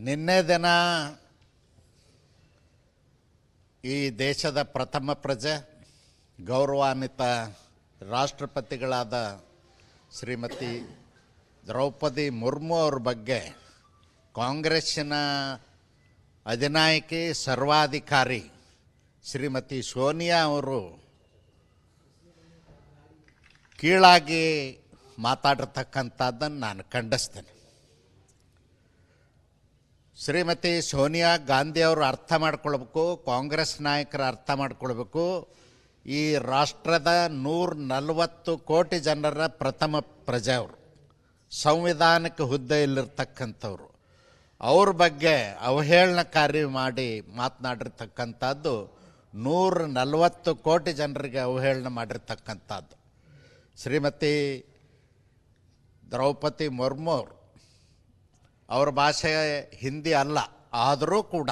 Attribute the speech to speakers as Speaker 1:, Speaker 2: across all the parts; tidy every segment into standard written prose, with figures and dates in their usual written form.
Speaker 1: ನಿನ್ನೆ ದಿನ ಈ ದೇಶದ ಪ್ರಥಮ ಪ್ರಜೆ ಗೌರವಾನ್ವಿತ ರಾಷ್ಟ್ರಪತಿಗಳಾದ ಶ್ರೀಮತಿ ದ್ರೌಪದಿ ಮುರ್ಮು ಅವ್ರ ಬಗ್ಗೆ ಕಾಂಗ್ರೆಸ್ಸಿನ ಅಧಿನಾಯಕಿ ಸರ್ವಾಧಿಕಾರಿ ಶ್ರೀಮತಿ ಸೋನಿಯಾ ಅವರು ಕೀಳಾಗಿ ಮಾತಾಡಿರ್ತಕ್ಕಂಥದ್ದನ್ನು ನಾನು ಖಂಡಿಸ್ತೇನೆ. ಶ್ರೀಮತಿ ಸೋನಿಯಾ ಗಾಂಧಿ ಅವರು ಅರ್ಥ ಮಾಡ್ಕೊಳ್ಬೇಕು, ಕಾಂಗ್ರೆಸ್ ನಾಯಕರು ಅರ್ಥ ಮಾಡ್ಕೊಳ್ಬೇಕು. ಈ ರಾಷ್ಟ್ರದ 140 ಕೋಟಿ ಜನರ ಪ್ರಥಮ ಪ್ರಜೆ ಅವರು, ಸಂವಿಧಾನಕ್ಕೆ ಹುದ್ದೆಯಲ್ಲಿರ್ತಕ್ಕಂಥವ್ರು. ಅವ್ರ ಬಗ್ಗೆ ಅವಹೇಳನಕಾರಿ ಮಾಡಿ ಮಾತನಾಡಿರ್ತಕ್ಕಂಥದ್ದು 140 ಕೋಟಿ ಜನರಿಗೆ ಅವಹೇಳನ ಮಾಡಿರ್ತಕ್ಕಂಥದ್ದು. ಶ್ರೀಮತಿ ದ್ರೌಪದಿ ಮುರ್ಮು ಅವರು, ಅವ್ರ ಭಾಷೆ ಹಿಂದಿ ಅಲ್ಲ, ಆದರೂ ಕೂಡ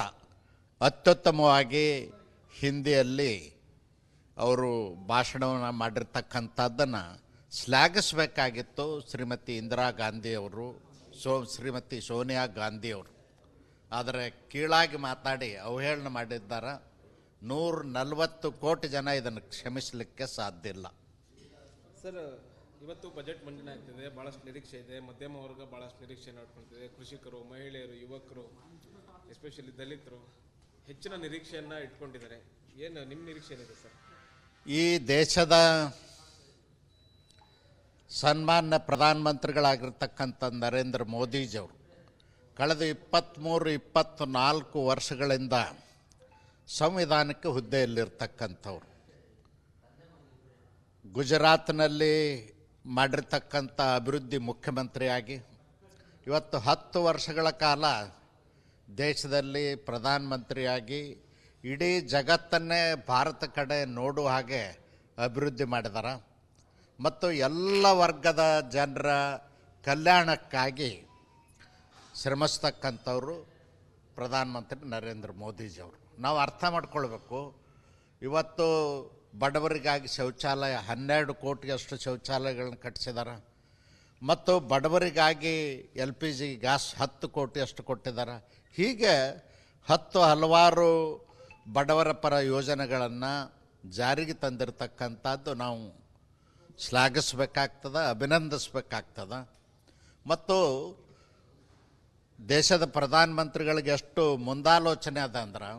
Speaker 1: ಅತ್ಯುತ್ತಮವಾಗಿ ಹಿಂದಿಯಲ್ಲಿ ಅವರು ಭಾಷಣವನ್ನು ಮಾಡಿರ್ತಕ್ಕಂಥದ್ದನ್ನು ಶ್ಲಾಘಿಸಬೇಕಾಗಿತ್ತು ಶ್ರೀಮತಿ ಇಂದಿರಾ ಗಾಂಧಿಯವರು, ಶ್ರೀಮತಿ ಸೋನಿಯಾ ಗಾಂಧಿಯವರು. ಆದರೆ ಕೀಳಾಗಿ ಮಾತಾಡಿ ಅವಹೇಳನ ಮಾಡಿದ್ದಾರೆ. 140 ಕೋಟಿ ಜನ ಇದನ್ನು ಕ್ಷಮಿಸಲಿಕ್ಕೆ ಸಾಧ್ಯ ಇಲ್ಲ.
Speaker 2: ಸರ್, ಇವತ್ತು ಬಜೆಟ್ ಮಂಡನೆ ಆಗ್ತಿದೆ, ಭಾಳಷ್ಟು ನಿರೀಕ್ಷೆ ಇದೆ. ಮಧ್ಯಮ ವರ್ಗ ಭಾಳಷ್ಟು ನಿರೀಕ್ಷೆ ನೋಡ್ಕೊಳ್ತಿದೆ. ಕೃಷಿಕರು, ಮಹಿಳೆಯರು, ಯುವಕರು, ಎಸ್ಪೆಷಲಿ ದಲಿತರು ಹೆಚ್ಚಿನ ನಿರೀಕ್ಷೆಯನ್ನು ಇಟ್ಕೊಂಡಿದ್ದಾರೆ. ಏನು ನಿಮ್ಮ ನಿರೀಕ್ಷೆ ಏನಿದೆ ಸರ್?
Speaker 1: ಈ ದೇಶದ ಸನ್ಮಾನ್ಯ ಪ್ರಧಾನಮಂತ್ರಿಗಳಾಗಿರ್ತಕ್ಕಂಥ ನರೇಂದ್ರ ಮೋದಿಜಿಯವರು ಕಳೆದ 23-24 ವರ್ಷಗಳಿಂದ ಸಂವಿಧಾನಕ್ಕೆ ಹುದ್ದೆಯಲ್ಲಿರ್ತಕ್ಕಂಥವ್ರು. ಗುಜರಾತ್ನಲ್ಲಿ ಮಾಡಿರ್ತಕ್ಕಂಥ ಅಭಿವೃದ್ಧಿ ಮುಖ್ಯಮಂತ್ರಿಯಾಗಿ ಇವತ್ತು 10 ವರ್ಷಗಳ ಕಾಲ ದೇಶದಲ್ಲಿ ಪ್ರಧಾನಮಂತ್ರಿಯಾಗಿ ಇಡೀ ಜಗತ್ತನ್ನೇ ಭಾರತ ಕಡೆ ನೋಡುವ ಹಾಗೆ ಅಭಿವೃದ್ಧಿ ಮಾಡಿದಾರ. ಮತ್ತು ಎಲ್ಲ ವರ್ಗದ ಜನರ ಕಲ್ಯಾಣಕ್ಕಾಗಿ ಶ್ರಮಿಸ್ತಕ್ಕಂಥವ್ರು ಪ್ರಧಾನಮಂತ್ರಿ ನರೇಂದ್ರ ಮೋದಿಜಿಯವರು. ನಾವು ಅರ್ಥ ಮಾಡ್ಕೊಳ್ಬೇಕು, ಇವತ್ತು ಬಡವರಿಗಾಗಿ ಶೌಚಾಲಯ 12 ಕೋಟಿಯಷ್ಟು ಶೌಚಾಲಯಗಳನ್ನ ಕಟ್ಟಿಸಿದ್ದಾರೆ. ಮತ್ತು ಬಡವರಿಗಾಗಿ LPG ಗ್ಯಾಸ್ 10 ಕೋಟಿಯಷ್ಟು ಕೊಟ್ಟಿದ್ದಾರೆ. ಹೀಗೆ ಹಲವಾರು ಬಡವರ ಪರ ಯೋಜನೆಗಳನ್ನು ಜಾರಿಗೆ ತಂದಿರತಕ್ಕಂಥದ್ದು ನಾವು ಶ್ಲಾಘಿಸಬೇಕಾಗ್ತದೆ, ಅಭಿನಂದಿಸಬೇಕಾಗ್ತದೆ. ಮತ್ತು ದೇಶದ ಪ್ರಧಾನಮಂತ್ರಿಗಳಿಗೆ ಎಷ್ಟು ಮುಂದಾಲೋಚನೆ ಅದ ಅಂದ್ರೆ,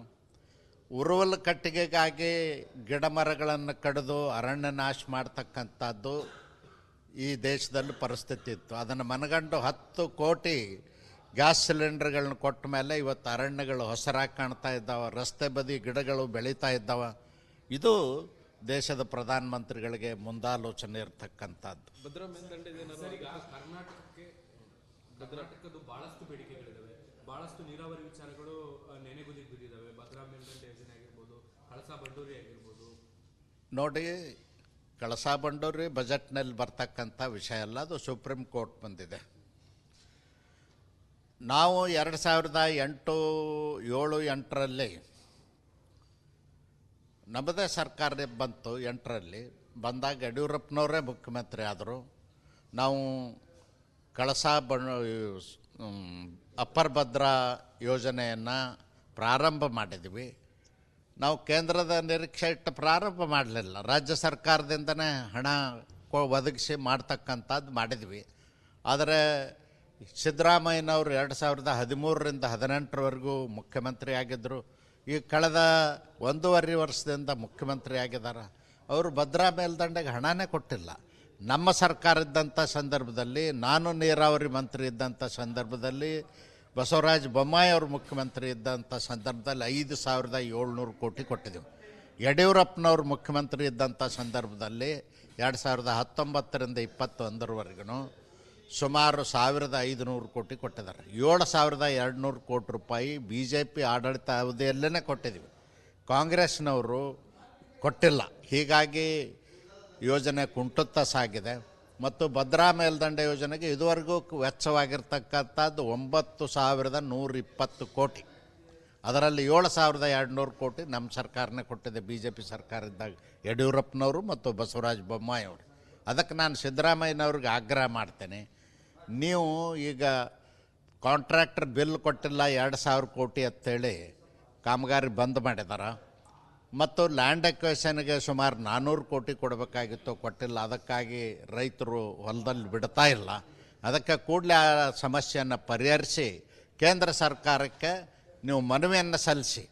Speaker 1: ಉರುವಲು ಕಟ್ಟಿಗೆಗಾಗಿ ಗಿಡ ಮರಗಳನ್ನು ಕಡಿದು ಅರಣ್ಯ ನಾಶ ಮಾಡ್ತಕ್ಕಂಥದ್ದು ಈ ದೇಶದಲ್ಲಿ ಪರಿಸ್ಥಿತಿ ಇತ್ತು. ಅದನ್ನು ಮನಗಂಡು 10 ಕೋಟಿ ಗ್ಯಾಸ್ ಸಿಲಿಂಡರ್ಗಳನ್ನ ಕೊಟ್ಟ ಮೇಲೆ ಇವತ್ತು ಅರಣ್ಯಗಳು ಹೊಸರಾಗಿ ಕಾಣ್ತಾ ಇದ್ದಾವೆ, ರಸ್ತೆ ಬದಿ ಗಿಡಗಳು ಬೆಳೀತಾ ಇದ್ದಾವೆ. ಇದು ದೇಶದ ಪ್ರಧಾನಮಂತ್ರಿಗಳಿಗೆ ಮುಂದಾಲೋಚನೆ ಇರತಕ್ಕಂಥದ್ದು.
Speaker 2: ಭದ್ರಾ ಮೇಲ್ದಂಡೆ
Speaker 3: ಕರ್ನಾಟಕದ ಬಹಳಷ್ಟು ಬೇಡಿಕೆಗಳಿದ್ದಾವೆ, ಬಹಳಷ್ಟು ನೀರಾವರಿ ವಿಚಾರಗಳು ನೆನೆಗುದಿಗೆ ಬಿದ್ದಿದ್ದಾವೆ. ಭದ್ರಾ ಮೇಲ್ದಂಡೆ ಯೋಜನೆ ಆಗಿರ್ಬೋದು, ಕಳಸಾ ಬಂಡೂರಿ ಆಗಿರ್ಬೋದು.
Speaker 1: ನೋಡಿ, ಕಳಸಾ ಬಂಡೂರಿ ಬಜೆಟ್ನಲ್ಲಿ ಬರ್ತಕ್ಕಂಥ ವಿಷಯ ಅಲ್ಲ, ಅದು ಸುಪ್ರೀಂ ಕೋರ್ಟ್ ಬಂದಿದೆ. ನಾವು 2008-8ರಲ್ಲಿ ನಮ್ಮದೇ ಸರ್ಕಾರ ಬಂತು. 8ರಲ್ಲಿ ಬಂದಾಗ ಯಡಿಯೂರಪ್ಪನವರೇ ಮುಖ್ಯಮಂತ್ರಿ ಆದರು. ನಾವು ಕಳಸಾ ಅಪ್ಪರ್ ಭದ್ರಾ ಯೋಜನೆಯನ್ನು ಪ್ರಾರಂಭ ಮಾಡಿದ್ವಿ. ನಾವು ಕೇಂದ್ರದ ನಿರೀಕ್ಷೆ ಇಟ್ಟು ಪ್ರಾರಂಭ ಮಾಡಲಿಲ್ಲ, ರಾಜ್ಯ ಸರ್ಕಾರದಿಂದನೇ ಹಣ ಒದಗಿಸಿ ಮಾಡ್ತಕ್ಕಂಥದ್ದು ಮಾಡಿದ್ವಿ. ಆದರೆ ಸಿದ್ದರಾಮಯ್ಯನವರು 2013ರಿಂದ 2018ರವರೆಗೂ ಮುಖ್ಯಮಂತ್ರಿ ಆಗಿದ್ದರು. ಈ ಕಳೆದ 1.5 ವರ್ಷದಿಂದ ಮುಖ್ಯಮಂತ್ರಿ ಆಗಿದ್ದಾರೆ. ಅವರು ಭದ್ರಾ ಮೇಲ್ದಂಡೆಗೆ ಹಣನೇ ಕೊಟ್ಟಿಲ್ಲ. ನಮ್ಮ ಸರ್ಕಾರ ಇದ್ದಂಥ ಸಂದರ್ಭದಲ್ಲಿ, ನಾನು ನೀರಾವರಿ ಮಂತ್ರಿ ಇದ್ದಂಥ ಸಂದರ್ಭದಲ್ಲಿ, ಬಸವರಾಜ ಬೊಮ್ಮಾಯಿ ಅವರು ಮುಖ್ಯಮಂತ್ರಿ ಇದ್ದಂಥ ಸಂದರ್ಭದಲ್ಲಿ 5,700 ಕೋಟಿ ಕೊಟ್ಟಿದ್ದೆವು. ಯಡಿಯೂರಪ್ಪನವರು ಮುಖ್ಯಮಂತ್ರಿ ಇದ್ದಂಥ ಸಂದರ್ಭದಲ್ಲಿ 2019ರಿಂದ 2021ರವರೆಗೂ ಸುಮಾರು 1,500 ಕೋಟಿ ಕೊಟ್ಟಿದ್ದಾರೆ. 7,200 ಕೋಟಿ ರೂಪಾಯಿ BJP ಆಡಳಿತ ಅವಧಿಯಲ್ಲೇ ಕೊಟ್ಟಿದ್ದೀವಿ, ಕಾಂಗ್ರೆಸ್ನವರು ಕೊಟ್ಟಿಲ್ಲ. ಹೀಗಾಗಿ ಯೋಜನೆ ಕುಂಟುತ್ತಾ ಸಾಗಿದೆ. ಮತ್ತು ಭದ್ರಾ ಮೇಲ್ದಂಡೆ ಯೋಜನೆಗೆ ಇದುವರೆಗೂ ವೆಚ್ಚವಾಗಿರ್ತಕ್ಕಂಥದ್ದು 9,120 ಕೋಟಿ. ಅದರಲ್ಲಿ 7,200 ಕೋಟಿ ನಮ್ಮ ಸರ್ಕಾರನೇ ಕೊಟ್ಟಿದೆ, BJP ಸರ್ಕಾರ ಇದ್ದಾಗ ಯಡಿಯೂರಪ್ಪನವರು ಮತ್ತು ಬಸವರಾಜ ಬೊಮ್ಮಾಯಿ ಅವರು. ಅದಕ್ಕೆ ನಾನು ಸಿದ್ದರಾಮಯ್ಯನವ್ರಿಗೆ ಆಗ್ರಹ ಮಾಡ್ತೇನೆ, ನೀವು ಈಗ ಕಾಂಟ್ರಾಕ್ಟರ್ ಬಿಲ್ ಕೊಟ್ಟಿಲ್ಲ 2,000 ಕೋಟಿ ಅಂತೇಳಿ ಕಾಮಗಾರಿ ಬಂದ್ ಮಾಡಿದ್ದಾರೆ. ಮತ್ತು ಲ್ಯಾಂಡ್ ಎಕ್ವೇಷನ್ಗೆ ಸುಮಾರು 400 ಕೋಟಿ ಕೊಡಬೇಕಾಗಿತ್ತು, ಕೊಟ್ಟಿಲ್ಲ. ಅದಕ್ಕಾಗಿ ರೈತರು ಹೊಲದಲ್ಲಿ ಬಿಡ್ತಾ ಇಲ್ಲ. ಅದಕ್ಕೆ ಕೂಡಲೇ ಆ ಸಮಸ್ಯೆಯನ್ನು ಪರಿಹರಿಸಿ ಕೇಂದ್ರ ಸರ್ಕಾರಕ್ಕೆ ನೀವು ಮನವಿಯನ್ನು ಸಲ್ಲಿಸಿ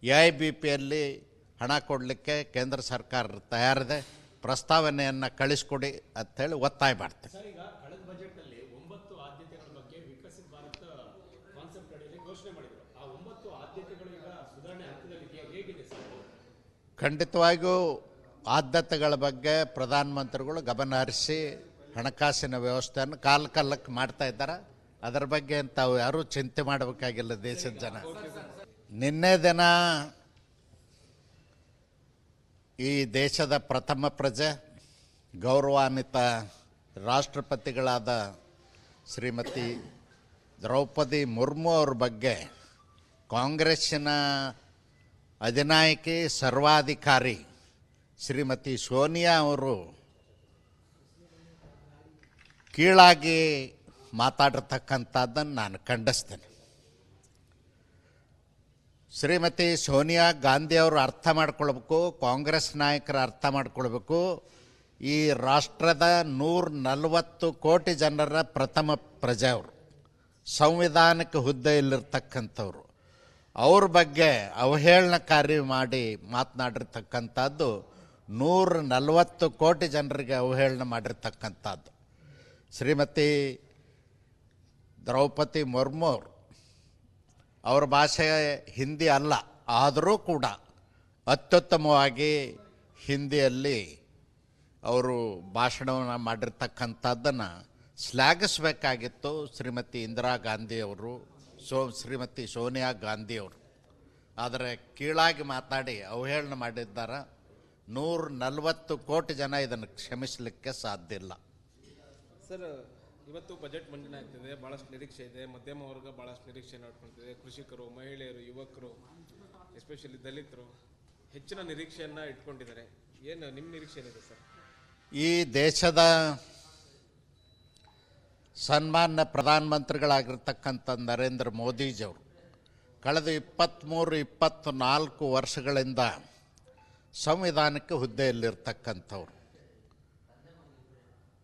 Speaker 1: AIBPಯಲ್ಲಿ ಹಣ ಕೊಡಲಿಕ್ಕೆ ಕೇಂದ್ರ ಸರ್ಕಾರ ತಯಾರಿದೆ, ಪ್ರಸ್ತಾವನೆಯನ್ನು ಕಳಿಸ್ಕೊಡಿ ಅಂಥೇಳಿ ಒತ್ತಾಯ ಮಾಡ್ತೇನೆ.
Speaker 4: ಸರ್, ಈಗ ಕಳೆದ ಬಜೆಟ್ನಲ್ಲಿ 9 ಆದ್ಯತೆಗಳ ಬಗ್ಗೆ ವಿಕಸಿತ ಭಾರತ ಕಾನ್ಸೆಪ್ಟ್ ಅಡಿಯಲ್ಲಿ ಘೋಷಣೆ ಮಾಡಿದರು. ಆ 9 ಆದ್ಯತೆಗಳು ಈಗ ಸುಧಾರಣೆ ಹಂತದಲ್ಲಿ ಹೇಗಿದೆ ಸರ್?
Speaker 1: ಖಂಡಿತವಾಗಿಯೂ ಆದ್ಯತೆಗಳ ಬಗ್ಗೆ ಪ್ರಧಾನಮಂತ್ರಿಗಳು ಗಮನ ಹರಿಸಿ ಹಣಕಾಸಿನ ವ್ಯವಸ್ಥೆಯನ್ನು ಕಾಲಕ್ಕೆ ಮಾಡ್ತಾ ಇದ್ದಾರೆ. ಅದರ ಬಗ್ಗೆ ತಾವು ಯಾರೂ ಚಿಂತೆ ಮಾಡಬೇಕಾಗಿಲ್ಲ ದೇಶದ ಜನ. ನಿನ್ನೆ ದಿನ ಈ ದೇಶದ ಪ್ರಥಮ ಪ್ರಜೆ ಗೌರವಾನ್ವಿತ ರಾಷ್ಟ್ರಪತಿಗಳಾದ ಶ್ರೀಮತಿ ದ್ರೌಪದಿ ಮುರ್ಮು ಅವ್ರ ಬಗ್ಗೆ ಕಾಂಗ್ರೆಸ್ಸಿನ ಅಧಿನಾಯಕಿ ಸರ್ವಾಧಿಕಾರಿ ಶ್ರೀಮತಿ ಸೋನಿಯಾ ಅವರು ಕೀಳಾಗಿ ಮಾತಾಡಿರ್ತಕ್ಕಂಥದ್ದನ್ನು ನಾನು ಖಂಡಿಸ್ತೇನೆ. ಶ್ರೀಮತಿ ಸೋನಿಯಾ ಗಾಂಧಿ ಅವರು ಅರ್ಥ ಮಾಡ್ಕೊಳ್ಬೇಕು, ಕಾಂಗ್ರೆಸ್ ನಾಯಕರು ಅರ್ಥ ಮಾಡ್ಕೊಳ್ಬೇಕು. ಈ ರಾಷ್ಟ್ರದ 140 ಕೋಟಿ ಜನರ ಪ್ರಥಮ ಪ್ರಜೆ ಅವರು, ಸಂವಿಧಾನಕ್ಕೆ ಹುದ್ದೆಯಲ್ಲಿರ್ತಕ್ಕಂಥವ್ರು. ಅವ್ರ ಬಗ್ಗೆ ಅವಹೇಳನಕಾರಿ ಮಾಡಿ ಮಾತನಾಡಿರ್ತಕ್ಕಂಥದ್ದು 140 ಕೋಟಿ ಜನರಿಗೆ ಅವಹೇಳನ ಮಾಡಿರ್ತಕ್ಕಂಥದ್ದು. ಶ್ರೀಮತಿ ದ್ರೌಪದಿ ಮುರ್ಮು ಅವರು, ಅವ್ರ ಭಾಷೆ ಹಿಂದಿ ಅಲ್ಲ, ಆದರೂ ಕೂಡ ಅತ್ಯುತ್ತಮವಾಗಿ ಹಿಂದಿಯಲ್ಲಿ ಅವರು ಭಾಷಣವನ್ನು ಮಾಡಿರ್ತಕ್ಕಂಥದ್ದನ್ನು ಶ್ಲಾಘಿಸಬೇಕಾಗಿತ್ತು ಶ್ರೀಮತಿ ಇಂದಿರಾ ಗಾಂಧಿಯವರು, ಶ್ರೀಮತಿ ಸೋನಿಯಾ ಗಾಂಧಿಯವರು. ಆದರೆ ಕೀಳಾಗಿ ಮಾತಾಡಿ ಅವಹೇಳನ ಮಾಡಿದ್ದಾರೆ. 140 ಕೋಟಿ ಜನ ಇದನ್ನು ಕ್ಷಮಿಸಲಿಕ್ಕೆ ಸಾಧ್ಯ ಇಲ್ಲ.
Speaker 2: ಸರ್, ಇವತ್ತು ಬಜೆಟ್ ಮಂಡನೆ ಆಗ್ತಿದೆ, ಭಾಳಷ್ಟು ನಿರೀಕ್ಷೆ ಇದೆ. ಮಧ್ಯಮ ವರ್ಗ ಭಾಳಷ್ಟು ನಿರೀಕ್ಷೆಯನ್ನು ಇಟ್ಕೊಳ್ತಿದೆ. ಕೃಷಿಕರು, ಮಹಿಳೆಯರು, ಯುವಕರು, ಎಸ್ಪೆಷಲಿ ದಲಿತರು ಹೆಚ್ಚಿನ ನಿರೀಕ್ಷೆಯನ್ನು ಇಟ್ಕೊಂಡಿದ್ದಾರೆ. ಏನು ನಿಮ್ಮ ನಿರೀಕ್ಷೆ ಏನಿದೆ ಸರ್?
Speaker 1: ಈ ದೇಶದ ಸನ್ಮಾನ್ಯ ಪ್ರಧಾನಮಂತ್ರಿಗಳಾಗಿರ್ತಕ್ಕಂಥ ನರೇಂದ್ರ ಮೋದಿಜಿಯವರು ಕಳೆದ 23-24 ವರ್ಷಗಳಿಂದ ಸಂವಿಧಾನಕ್ಕೆ ಹುದ್ದೆಯಲ್ಲಿರ್ತಕ್ಕಂಥವ್ರು.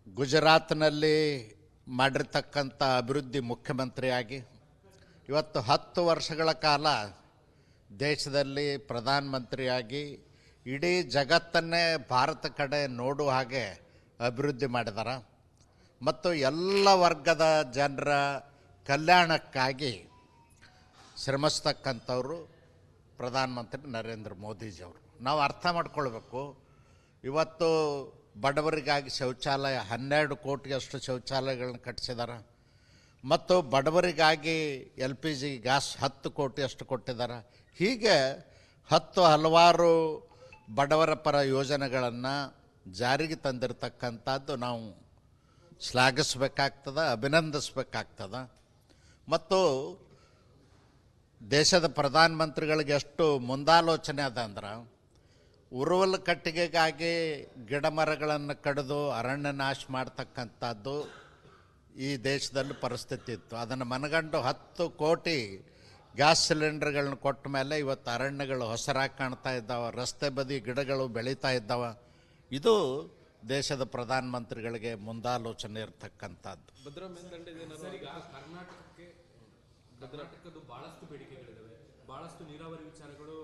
Speaker 1: ಗುಜರಾತ್ನಲ್ಲಿ ಮಾಡಿರ್ತಕ್ಕಂಥ ಅಭಿವೃದ್ಧಿ ಮುಖ್ಯಮಂತ್ರಿಯಾಗಿ ಇವತ್ತು 10 ವರ್ಷಗಳ ಕಾಲ ದೇಶದಲ್ಲಿ ಪ್ರಧಾನಮಂತ್ರಿಯಾಗಿ ಇಡೀ ಜಗತ್ತನ್ನೇ ಭಾರತ ಕಡೆ ನೋಡುವ ಹಾಗೆ ಅಭಿವೃದ್ಧಿ ಮಾಡಿದ್ದಾರೆ. ಮತ್ತು ಎಲ್ಲ ವರ್ಗದ ಜನರ ಕಲ್ಯಾಣಕ್ಕಾಗಿ ಶ್ರಮಿಸ್ತಕ್ಕಂಥವ್ರು ಪ್ರಧಾನಮಂತ್ರಿ ನರೇಂದ್ರ ಮೋದಿಜಿಯವರು. ನಾವು ಅರ್ಥ ಮಾಡ್ಕೊಳ್ಬೇಕು, ಇವತ್ತು ಬಡವರಿಗಾಗಿ ಶೌಚಾಲಯ 12 ಕೋಟಿಯಷ್ಟು ಶೌಚಾಲಯಗಳನ್ನ ಕಟ್ಟಿಸಿದ್ದಾರೆ. ಮತ್ತು ಬಡವರಿಗಾಗಿ LPG ಗ್ಯಾಸ್ 10 ಕೋಟಿಯಷ್ಟು ಕೊಟ್ಟಿದ್ದಾರೆ. ಹೀಗೆ ಹಲವಾರು ಬಡವರ ಪರ ಯೋಜನೆಗಳನ್ನು ಜಾರಿಗೆ ತಂದಿರತಕ್ಕಂಥದ್ದು ನಾವು ಶ್ಲಾಘಿಸಬೇಕಾಗ್ತದೆ, ಅಭಿನಂದಿಸಬೇಕಾಗ್ತದೆ. ಮತ್ತು ದೇಶದ ಪ್ರಧಾನಮಂತ್ರಿಗಳಿಗೆ ಎಷ್ಟು ಮುಂದಾಲೋಚನೆ ಅದ ಅಂದ್ರೆ, ಉರುವಲು ಕಟ್ಟಿಗೆಗಾಗಿ ಗಿಡ ಮರಗಳನ್ನು ಕಡಿದು ಅರಣ್ಯ ನಾಶ ಮಾಡ್ತಕ್ಕಂಥದ್ದು ಈ ದೇಶದಲ್ಲಿ ಪರಿಸ್ಥಿತಿ ಇತ್ತು. ಅದನ್ನು ಮನಗಂಡು 10 ಕೋಟಿ ಗ್ಯಾಸ್ ಸಿಲಿಂಡರ್ಗಳನ್ನ ಕೊಟ್ಟ ಮೇಲೆ ಇವತ್ತು ಅರಣ್ಯಗಳು ಹೊಸರಾಗಿ ಕಾಣ್ತಾ ಇದ್ದಾವೆ, ರಸ್ತೆ ಬದಿ ಗಿಡಗಳು ಬೆಳೀತಾ ಇದ್ದಾವೆ. ಇದು ದೇಶದ ಪ್ರಧಾನಮಂತ್ರಿಗಳಿಗೆ ಮುಂದಾಲೋಚನೆ ಇರತಕ್ಕಂಥದ್ದು.
Speaker 2: ಭದ್ರಾ ಮೇಲ್ದಂಡೆ
Speaker 3: ಸರ್, ಈಗ ಕರ್ನಾಟಕದ್ದು ಬಹಳಷ್ಟು ಬೇಡಿಕೆಗಳಿದ್ದಾವೆ, ಬಹಳಷ್ಟು ನೀರಾವರಿ ವಿಚಾರಗಳು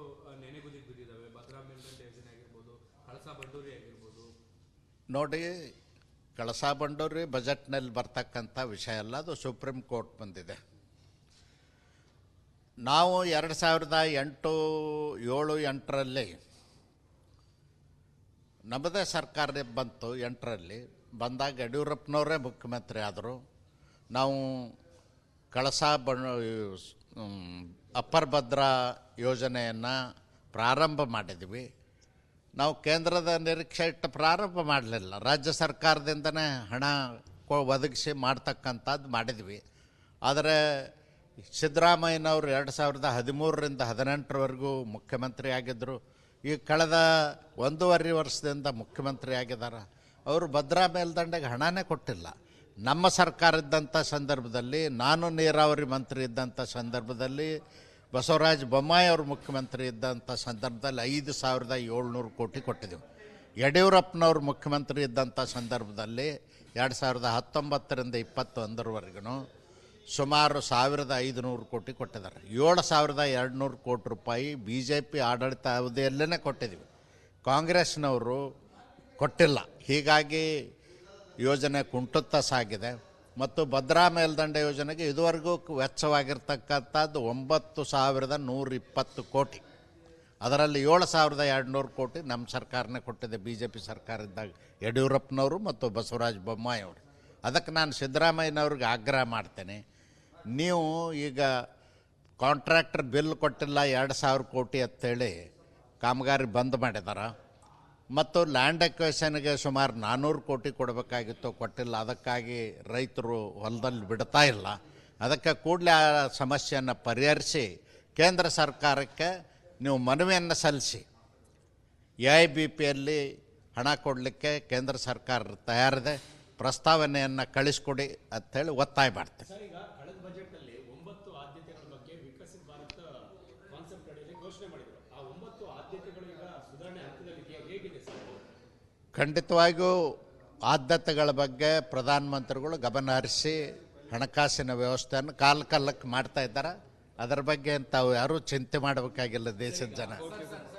Speaker 3: ನೆನೆಗುದಿಗೆ ಬಿದ್ದಿದ್ದಾವೆ. ಭದ್ರಾ ಮೇಲ್ದಂಡೆ ಯೋಜನೆ ಆಗಿರ್ಬೋದು, ಕಳಸಾ ಬಂಡೂರಿ ಆಗಿರ್ಬೋದು.
Speaker 1: ನೋಡಿ, ಕಳಸಾ ಬಂಡೂರಿ ಬಜೆಟ್ನಲ್ಲಿ ಬರ್ತಕ್ಕಂಥ ವಿಷಯ ಅಲ್ಲ, ಅದು ಸುಪ್ರೀಂ ಕೋರ್ಟ್ ಬಂದಿದೆ. ನಾವು 2008-8ರಲ್ಲಿ ನಮ್ಮದೇ ಸರ್ಕಾರ ಬಂತು. 8ರಲ್ಲಿ ಬಂದಾಗ ಯಡಿಯೂರಪ್ಪನವರೇ ಮುಖ್ಯಮಂತ್ರಿ ಆದರು. ನಾವು ಕಳಸಾ ಅಪ್ಪರ್ ಭದ್ರಾ ಯೋಜನೆಯನ್ನು ಪ್ರಾರಂಭ ಮಾಡಿದ್ವಿ. ನಾವು ಕೇಂದ್ರದ ನಿರೀಕ್ಷೆ ಇಟ್ಟು ಪ್ರಾರಂಭ ಮಾಡಲಿಲ್ಲ, ರಾಜ್ಯ ಸರ್ಕಾರದಿಂದನೇ ಹಣ ಒದಗಿಸಿ ಮಾಡ್ತಕ್ಕಂಥದ್ದು ಮಾಡಿದ್ವಿ. ಆದರೆ ಸಿದ್ದರಾಮಯ್ಯನವರು 2013ರಿಂದ 2018ರವರೆಗೂ ಮುಖ್ಯಮಂತ್ರಿ ಆಗಿದ್ದರು. ಈ ಕಳೆದ 1.5 ವರ್ಷದಿಂದ ಮುಖ್ಯಮಂತ್ರಿ ಆಗಿದ್ದಾರೆ. ಅವರು ಭದ್ರಾ ಮೇಲ್ದಂಡೆಗೆ ಹಣನೇ ಕೊಟ್ಟಿಲ್ಲ. ನಮ್ಮ ಸರ್ಕಾರ ಇದ್ದಂಥ ಸಂದರ್ಭದಲ್ಲಿ, ನಾನು ನೀರಾವರಿ ಮಂತ್ರಿ ಇದ್ದಂಥ ಸಂದರ್ಭದಲ್ಲಿ, ಬಸವರಾಜ ಬೊಮ್ಮಾಯಿ ಅವರು ಮುಖ್ಯಮಂತ್ರಿ ಇದ್ದಂಥ ಸಂದರ್ಭದಲ್ಲಿ 5,700 ಕೋಟಿ ಕೊಟ್ಟಿದ್ದೆವು. ಯಡಿಯೂರಪ್ಪನವರು ಮುಖ್ಯಮಂತ್ರಿ ಇದ್ದಂಥ ಸಂದರ್ಭದಲ್ಲಿ 2019ರಿಂದ 21ರವರೆಗೂ ಸುಮಾರು 1,500 ಕೋಟಿ ಕೊಟ್ಟಿದ್ದಾರೆ. 7,200 ಕೋಟಿ ರೂಪಾಯಿ ಬಿ ಜೆ ಪಿ ಆಡಳಿತ ಅವಧಿಯಲ್ಲೇ ಕೊಟ್ಟಿದ್ದೀವಿ. ಕಾಂಗ್ರೆಸ್ನವರು ಕೊಟ್ಟಿಲ್ಲ. ಹೀಗಾಗಿ ಯೋಜನೆ ಕುಂಟುತ್ತಾ ಸಾಗಿದೆ. ಮತ್ತು ಭದ್ರಾ ಮೇಲ್ದಂಡೆ ಯೋಜನೆಗೆ ಇದುವರೆಗೂ ವೆಚ್ಚವಾಗಿರ್ತಕ್ಕಂಥದ್ದು 9,120 ಕೋಟಿ. ಅದರಲ್ಲಿ 7,200 ಕೋಟಿ ನಮ್ಮ ಸರ್ಕಾರನೇ ಕೊಟ್ಟಿದೆ, ಬಿ ಜೆ ಪಿ ಸರ್ಕಾರ ಇದ್ದಾಗ ಯಡಿಯೂರಪ್ಪನವರು ಮತ್ತು ಬಸವರಾಜ ಬೊಮ್ಮಾಯಿ ಅವರು. ಅದಕ್ಕೆ ನಾನು ಸಿದ್ದರಾಮಯ್ಯನವ್ರಿಗೆ ಆಗ್ರಹ ಮಾಡ್ತೇನೆ, ನೀವು ಈಗ ಕಾಂಟ್ರಾಕ್ಟರ್ ಬಿಲ್ ಕೊಟ್ಟಿಲ್ಲ 2,000 ಕೋಟಿ ಅಂತೇಳಿ ಕಾಮಗಾರಿ ಬಂದ್ ಮಾಡಿದಾರ. ಮತ್ತು ಲ್ಯಾಂಡ್ ಅಕ್ವೇಷನ್ಗೆ ಸುಮಾರು 400 ಕೋಟಿ ಕೊಡಬೇಕಾಗಿತ್ತು, ಕೊಟ್ಟಿಲ್ಲ. ಅದಕ್ಕಾಗಿ ರೈತರು ಹೊಲದಲ್ಲಿ ಬಿಡ್ತಾ ಇಲ್ಲ. ಅದಕ್ಕೆ ಕೂಡಲೇ ಆ ಸಮಸ್ಯೆಯನ್ನು ಪರಿಹರಿಸಿ ಕೇಂದ್ರ ಸರ್ಕಾರಕ್ಕೆ ನೀವು ಮನವಿಯನ್ನು ಸಲ್ಲಿಸಿ AIBPಯಲ್ಲಿ ಹಣ ಕೊಡಲಿಕ್ಕೆ ಕೇಂದ್ರ ಸರ್ಕಾರ ತಯಾರಿದೆ, ಪ್ರಸ್ತಾವನೆಯನ್ನು ಕಳಿಸ್ಕೊಡಿ ಅಂಥೇಳಿ ಒತ್ತಾಯ ಮಾಡ್ತೇನೆ.
Speaker 4: ಸರ್, ಈಗ ಕಳೆದ ಬಜೆಟ್ನಲ್ಲಿ 9 ಆದ್ಯತೆಗಳ ಬಗ್ಗೆ ವಿಕಸಿತ ಭಾರತ ಕಾನ್ಸೆಪ್ಟ್ ಅಡಿಯಲ್ಲಿ ಘೋಷಣೆ ಮಾಡಿದರು. ಆ 9 ಆದ್ಯತೆಗಳು ಈಗ ಸುಧಾರಣೆ ಹಂತದಲ್ಲಿದೆಯಾ, ಹೇಗಿದೆ ಸರ್?
Speaker 1: ಖಂಡಿತವಾಗಿಯೂ ಆದ್ಯತೆಗಳ ಬಗ್ಗೆ ಪ್ರಧಾನಮಂತ್ರಿಗಳು ಗಮನ ಹರಿಸಿ ಹಣಕಾಸಿನ ವ್ಯವಸ್ಥೆಯನ್ನು ಕಾಲಕ್ಕೆ ಮಾಡ್ತಾ ಇದ್ದಾರೆ. ಅದರ ಬಗ್ಗೆ ತಾವು ಯಾರೂ ಚಿಂತೆ ಮಾಡಬೇಕಾಗಿಲ್ಲ ದೇಶದ ಜನ.